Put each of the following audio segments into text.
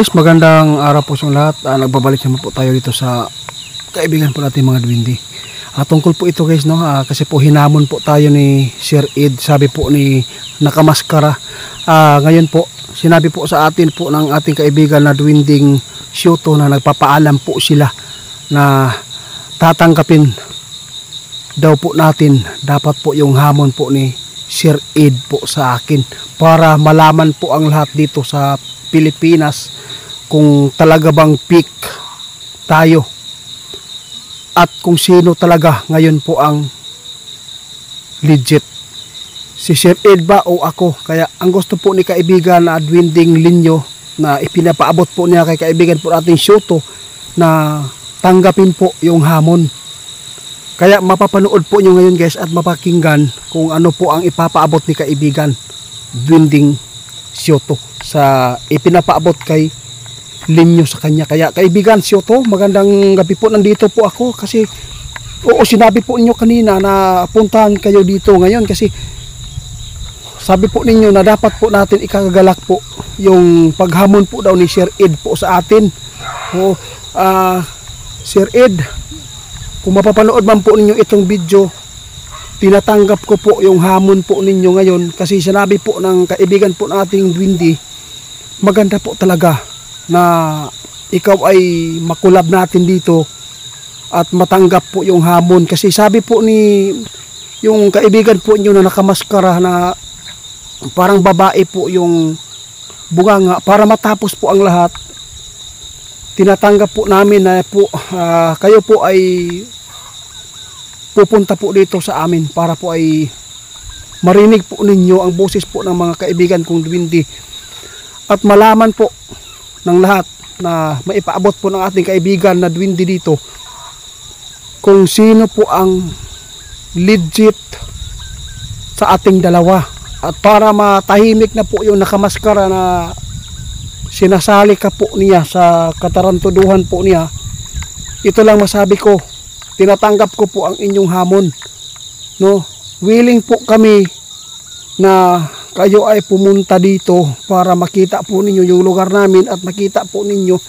Guys, magandang araw po sa lahat. Nagbabalik naman po tayo dito sa kaibigan po natin mga Dwindi. Tungkol po ito guys, no? Kasi po hinamon po tayo ni Sir Ed. Sabi po ni Nakamaskara. Ngayon po, sinabi po sa atin po ng ating kaibigan na Dwinding Shoto na nagpapaalam po sila na tatanggapin daw po natin dapat po yung hamon po ni Sir Ed po sa akin para malaman po ang lahat dito sa Pilipinas kung talaga bang peak tayo at kung sino talaga ngayon po ang legit, si Sir Ed ba o ako. Kaya ang gusto po ni kaibigan na Dwinding Linyo na ipinapaabot po niya kay kaibigan po natin Shoto na tanggapin po yung hamon. Kaya mapapanood po nyo ngayon guys at mapakinggan kung ano po ang ipapaabot ni kaibigan Dwinding Shoto sa ipinapaabot kay Linyo sa kanya. Kaya kaibigan Shoto, magandang gabi po. Nandito po ako kasi sinabi po ninyo kanina na puntahan kayo dito ngayon kasi sabi po ninyo na dapat po natin ikagalak po yung paghamon po daw ni Sir Ed po sa atin. Sir Ed, kung mapapanood man po ninyo itong video, tinatanggap ko po yung hamon po ninyo ngayon kasi sinabi po ng kaibigan po nating Dwindi, maganda po talaga na ikaw ay makulab natin dito at matanggap po yung hamon. Kasi sabi po ni yung kaibigan po ninyo na nakamaskara na parang babae po yung bunganga, para matapos po ang lahat, tinatanggap po namin na po kayo po ay pupunta po dito sa amin para po ay marinig po ninyo ang boses po ng mga kaibigan kong Dwindi at malaman po ng lahat na maipaabot po ng ating kaibigan na Dwindi dito kung sino po ang legit sa ating dalawa. At para matahimik na po yung nakamaskara na sinasali ka po niya sa katarantuduhan po niya, ito lang masabi ko, tinatanggap ko po ang inyong hamon, no? Willing po kami na kayo ay pumunta dito para makita po ninyo yung lugar namin at makita po ninyo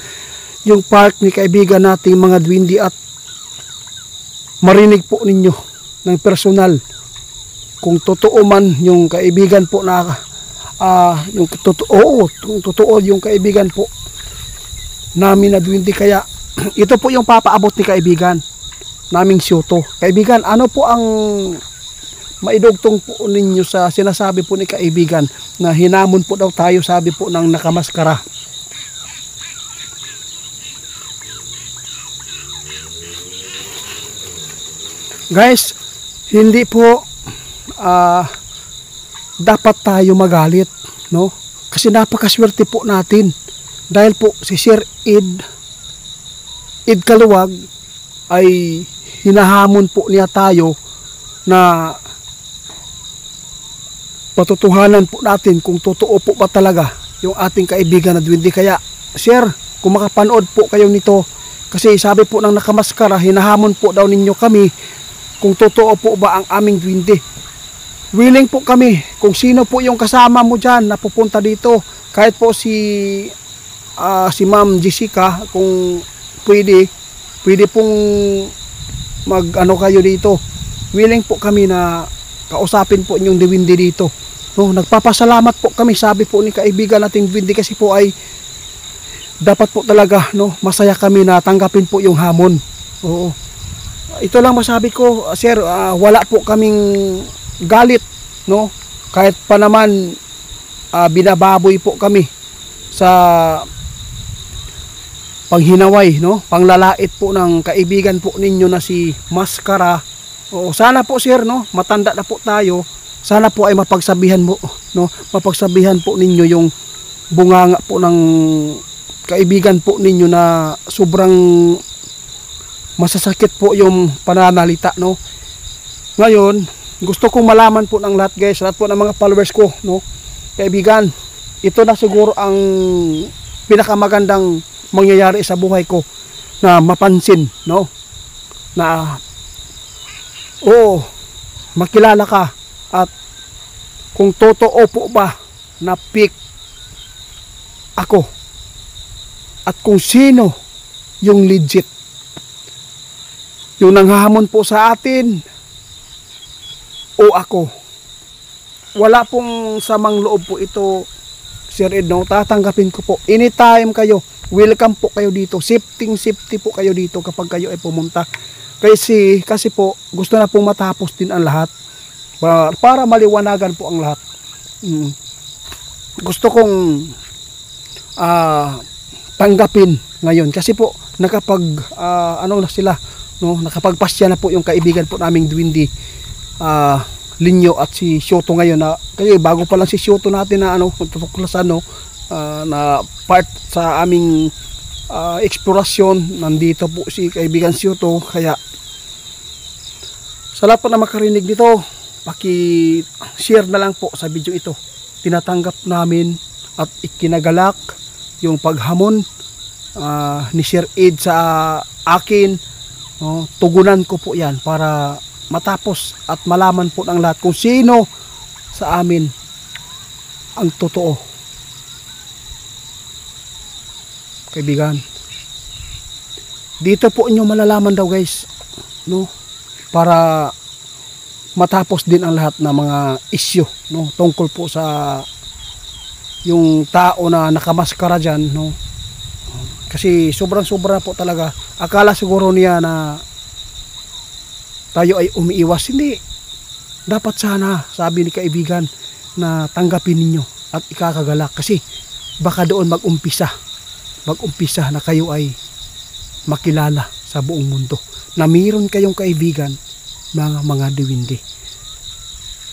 yung park ni kaibigan nating mga Dwindi at marinig po ninyo ng personal kung totoo man yung kaibigan po na yung totoo yung kaibigan po namin na Dwindi. Kaya ito po yung papaabot ni kaibigan naming Shoto. Kaibigan, ano po ang maidugtong po ninyo sa sinasabi po ni kaibigan na hinamon po daw tayo, sabi po ng nakamaskara? Guys, hindi po dapat tayo magalit, no? Kasi napakaswerte po natin dahil po si Sir Ed Kaluwag ay hinahamon po niya tayo na patutuhanan po natin kung totoo po ba talaga yung ating kaibigan na Dwindi. Kaya sir, kung makapanood po kayo nito, kasi sabi po ng nakamaskara, hinahamon po daw ninyo kami kung totoo po ba ang aming Dwindi. Willing po kami kung sino po yung kasama mo dyan na pupunta dito, kahit po si Ma'am Jessica, kung pwede pong mag-ano kayo dito. Willing po kami na kausapin po inyong Dwindi dito. No, nagpapasalamat po kami, sabi po ni kaibigan nating Dwindi, kasi po ay dapat po talaga, no, masaya kami na tanggapin po yung hamon. Oo. Ito lang masabi ko, sir, wala po kaming galit, no? Kahit pa naman binababoy po kami sa panghinaway, no? Panglalait po ng kaibigan po ninyo na si Maskara. O sana po sir, no, matanda na po tayo. Sana po ay mapagsabihan mo, no? Mapagsabihan po ninyo yung bunganga po ng kaibigan po ninyo na sobrang masasakit po yung pananalita, no? Ngayon, gusto kong malaman po ng lahat guys, lahat po ng mga followers ko, no? Kaibigan, ito na siguro ang pinakamagandang mangyayari sa buhay ko na mapansin, no? Na makilala ka at kung totoo po ba na peak ako at kung sino yung legit. Yung nanghahamon po sa atin o ako. Wala pong samang loob po ito, Sir Ed, no? Tatanggapin ko po. Anytime kayo, welcome po kayo dito. Safety po kayo dito kapag kayo ay pumunta. Kasi po, gusto na pong matapos din ang lahat. Para maliwanagan po ang lahat. Gusto kong tanggapin ngayon. Kasi po, nakapagpasya na po yung kaibigan po naming Dwindi, Linyo at si Shoto ngayon na kayo bago pa lang si Shoto natin na tutuklasan na part sa aming eksplorasyon. Nandito po si kaibigan Shoto, kaya sa lahat po na makarinig dito, paki-share na lang po sa video ito. Tinatanggap namin at ikinagalak yung paghamon ni Sir Ed sa akin. Tugunan ko po yan para matapos at malaman po ng lahat kung sino sa amin ang totoo. Kaibigan, dito po inyo malalaman daw guys, no? Para matapos din ang lahat ng mga issue, no? Tungkol po sa yung tao na nakamaskara dyan, no? Kasi sobrang po talaga. Akala siguro niya na tayo ay umiiwas. Hindi. Dapat sana, sabi ni kaibigan, na tanggapin ninyo at ikakagalak. Kasi baka doon mag-umpisa na kayo ay makilala sa buong mundo. Na mayroon kayong kaibigan, mga Dwindi.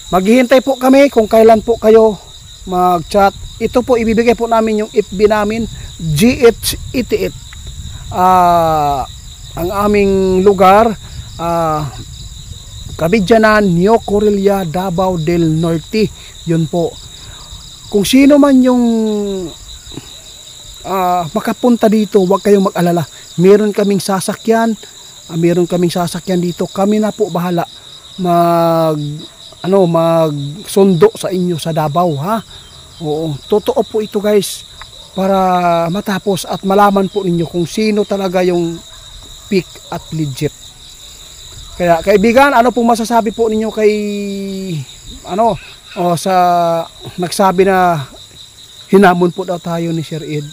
Maghihintay po kami kung kailan po kayo mag-chat. Ito po, ibibigay po namin yung FB namin, GH88. Ang aming lugar, Cabidjanan, New Correlia, Davao del Norte. Yun po. Kung sino man yung makapunta dito, huwag kayong mag-alala. Meron kaming sasakyan dito. Kami na po bahala magsundo sa inyo sa Davao, ha? Oo, totoo po ito guys, para matapos at malaman po ninyo kung sino talaga yung peak at legit. Kaya kaibigan, ano pong masasabi po ninyo kay sa nagsabi na hinamon po daw tayo ni Sir Ed?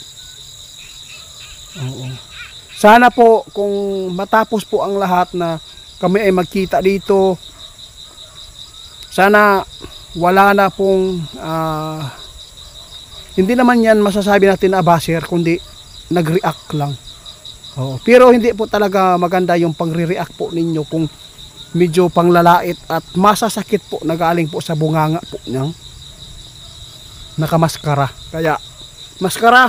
Oo. Sana po kung matapos po ang lahat na kami ay magkita dito, sana wala na pong hindi naman yan masasabi natin na basher, kundi nag-react lang. Oo. Pero hindi po talaga maganda yung pang-react po ninyo kung medyo panglalait at masasakit po na galing po sa bunganga po niyang nakamaskara. Kaya maskara,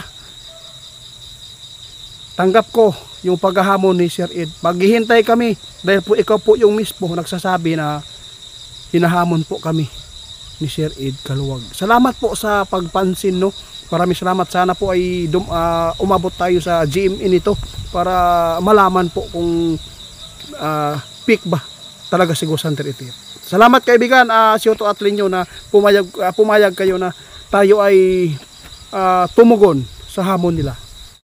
tanggap ko yung paghahamon ni Sir Ed. Maghihintay kami dahil po ikaw po yung mismo nagsasabi na hinahamon po kami ni Sir Ed Kaluwag. Salamat po sa pagpansin, no? Maraming salamat. Sana po ay umabot tayo sa GMA nito para malaman po kung peak ba talaga si Ghost Hunter ito. Salamat kaibigan, Shoto at Linyo, na pumayag kayo na tayo ay tumugon sa hamon nila.